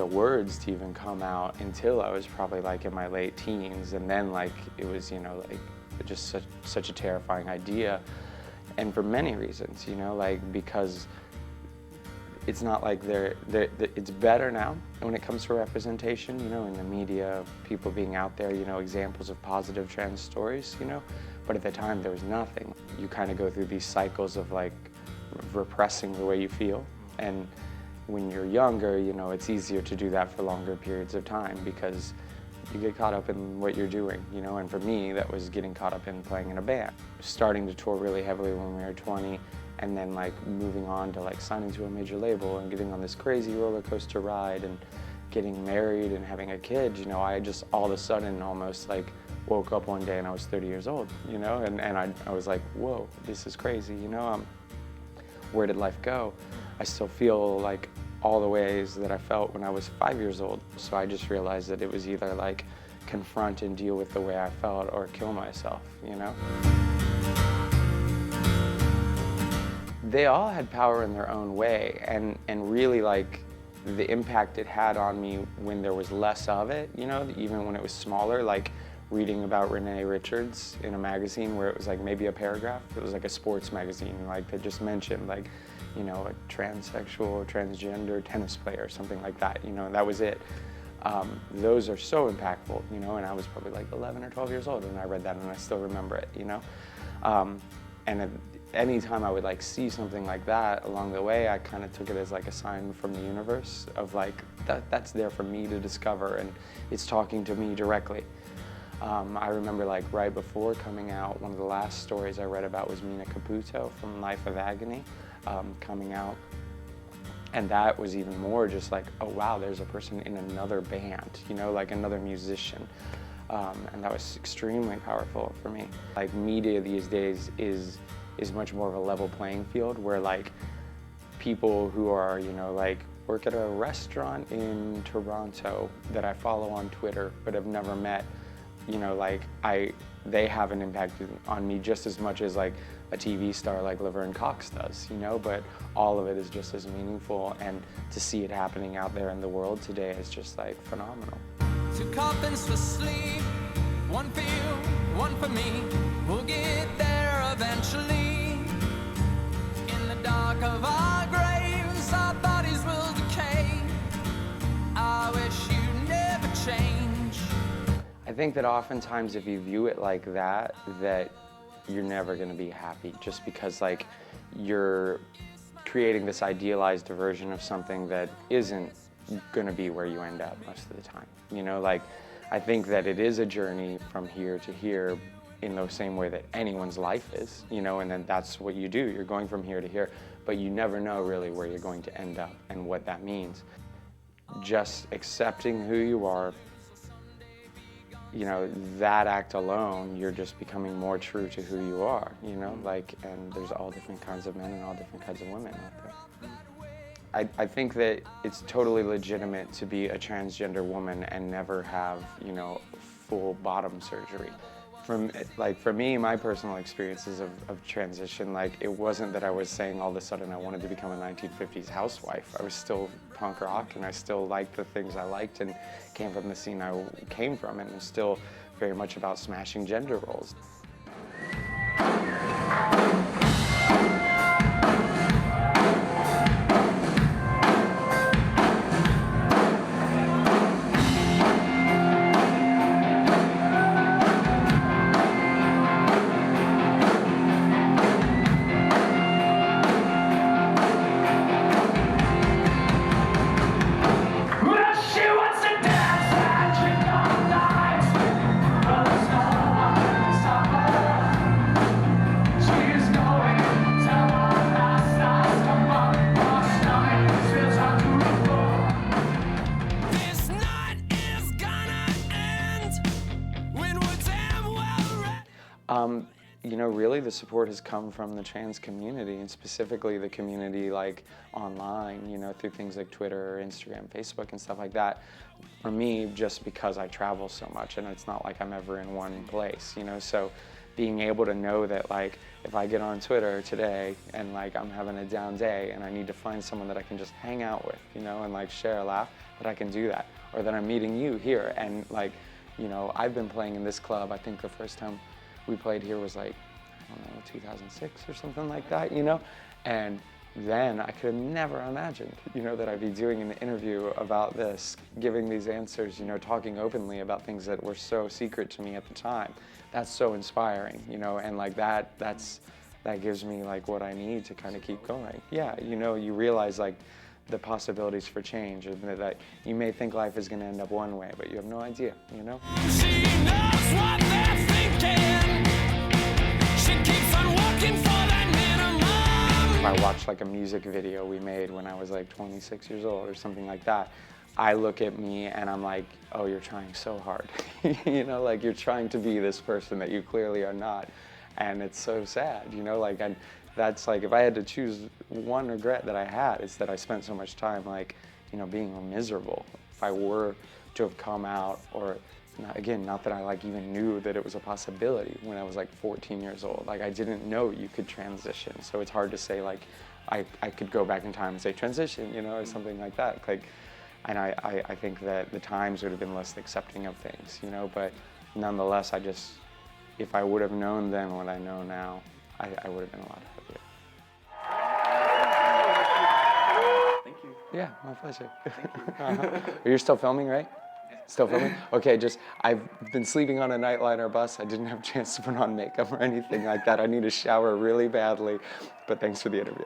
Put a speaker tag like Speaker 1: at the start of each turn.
Speaker 1: the words to even come out until I was probably like in my late teens, and then like it was, you know, like just such a terrifying idea, and for many reasons, you know, like because it's not like it's better now when it comes to representation, you know, in the media, people being out there, you know, examples of positive trans stories, you know, but at the time there was nothing. You kind of go through these cycles of like repressing the way you feel, and when you're younger, you know, it's easier to do that for longer periods of time because you get caught up in what you're doing, you know, and for me, that was getting caught up in playing in a band. Starting to tour really heavily when we were 20, and then like moving on to like signing to a major label and getting on this crazy roller coaster ride and getting married and having a kid, you know, I just all of a sudden almost like woke up one day and I was 30 years old, you know, and I was like, whoa, this is crazy, you know, where did life go? I still feel like all the ways that I felt when I was 5 years old. So I just realized that it was either like confront and deal with the way I felt or kill myself, you know? They all had power in their own way, and really like the impact it had on me when there was less of it, you know, even when it was smaller, like reading about Renee Richards in a magazine where it was like maybe a paragraph. It was like a sports magazine, like that just mentioned like, you know, a transsexual, transgender tennis player or something like that, you know, and that was it. Those are so impactful, you know, and I was probably like 11 or 12 years old when I read that and I still remember it, you know. And anytime I would like see something like that along the way, I kind of took it as like a sign from the universe of like, that's there for me to discover and it's talking to me directly. I remember like right before coming out, one of the last stories I read about was Mina Caputo from Life of Agony coming out. And that was even more just like, oh wow, there's a person in another band, you know, like another musician. And that was extremely powerful for me. Like media these days is much more of a level playing field where like people who are, you know, like work at a restaurant in Toronto that I follow on Twitter but have never met, you know, like they have an impact on me just as much as like a TV star like Laverne Cox does, you know, but all of it is just as meaningful, and to see it happening out there in the world today is just like phenomenal.
Speaker 2: 2 coffins for sleep, one for you, one for me. We'll get there eventually. In the dark of our graves, our bodies will decay. I wish you'd never change.
Speaker 1: I think that oftentimes if you view it like that, that you're never going to be happy just because like you're creating this idealized version of something that isn't going to be where you end up most of the time. You know, like I think that it is a journey from here to here in the same way that anyone's life is, you know, and then that's what you do. You're going from here to here, but you never know really where you're going to end up and what that means. Just accepting who you are, you know, that act alone, you're just becoming more true to who you are, you know, like, and there's all different kinds of men and all different kinds of women out there. I think that it's totally legitimate to be a transgender woman and never have, you know, full bottom surgery. For me, my personal experiences of transition, like it wasn't that I was saying all of a sudden I wanted to become a 1950s housewife. I was still punk rock and I still liked the things I liked and came from the scene I came from, and it was still very much about smashing gender roles. You know, really the support has come from the trans community, and specifically the community like online, you know, through things like Twitter, Instagram, Facebook and stuff like that. For me, just because I travel so much and it's not like I'm ever in one place, you know, so being able to know that like if I get on Twitter today and like I'm having a down day and I need to find someone that I can just hang out with, you know, and like share a laugh, that I can do that. Or that I'm meeting you here and like, you know, I've been playing in this club. I think the first time we played here was like, I don't know, 2006 or something like that, you know? And then I could have never imagined, you know, that I'd be doing an interview about this, giving these answers, you know, talking openly about things that were so secret to me at the time. That's so inspiring, you know, and like that gives me like what I need to kind of keep going. Yeah, you know, you realize like the possibilities for change, and that you may think life is going to end up one way, but you have no idea, you know?
Speaker 2: She knows what they're thinking. She keeps on working for that minimum.
Speaker 1: If I watch like a music video we made when I was like 26 years old or something like that, I look at me and I'm like, oh, you're trying so hard. You know, like you're trying to be this person that you clearly are not. And it's so sad, you know, like that's like, if I had to choose one regret that I had, it's that I spent so much time like, you know, being miserable. If I were to have come out, or again, not that I like even knew that it was a possibility when I was like 14 years old. Like I didn't know you could transition. So it's hard to say like, I could go back in time and say transition, you know, or something like that. Like, and I think that the times would have been less accepting of things, you know, but nonetheless, if I would have known then what I know now, I would have been a lot happier.
Speaker 3: Thank you.
Speaker 1: Yeah, my pleasure.
Speaker 3: Thank you.
Speaker 1: You're still filming, right? Still filming? Okay, I've been sleeping on a nightliner bus. I didn't have a chance to put on makeup or anything like that. I need a shower really badly, but thanks for the interview.